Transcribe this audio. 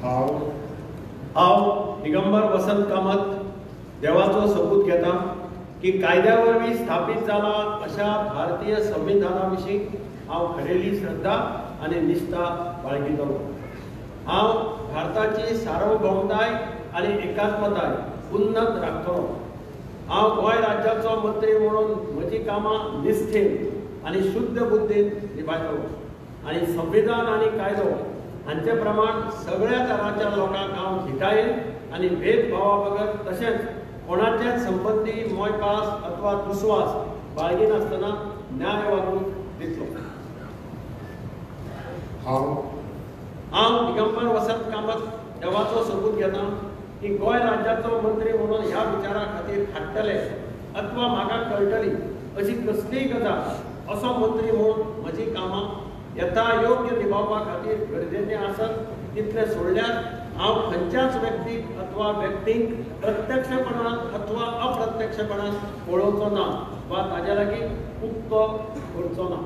हांव दिगंबर वसंत कामत देवाचो सबूत घेता की कायद्यावरवीं स्थापीत जाला अशा भारतीय संविधाना विशीं हांव खरेली श्रद्धा आनी निश्ठा बाळगितलो। हांव भारताची सार्वभौमताय आनी एकात्मताय उन्नत राखतलो। हांव गोंय राज्याचो मंत्री म्हणून म्हजी कामां निश्ठेन आनी शुद्ध बुद्दीन निभायतलो आनी संविधान आनी कायदो हांचे प्रमाण सगळ्या तरांच्या लोकांक हांव धिटायेन आनी भेदभावा बगर तशेंच कोणाचेच संपत्ती मोयपास अथवा दुस्वास बाळगिनासतना न्याय वागणूक दितलो। हांव दिगंबर वसंत कामत देवाचो सबूत घेता की गोंय राज्याचो मंत्री म्हणून ह्या विचारा खातीर हाडटले अथवा म्हाका कळटली अशी कसलीय गजाल असो मंत्री म्हणून म्हजी कामां यथा योग्य निभावपा खातीर गरजेचें आसत तितलें सोडल्यार हांव खंयच्याच व्यक्तीक अथवा व्यक्तींक प्रत्यक्षपणान अथवा अप्रत्यक्षपणान पळोवचो ना वा ताजे लागीं उक्तो करचो ना।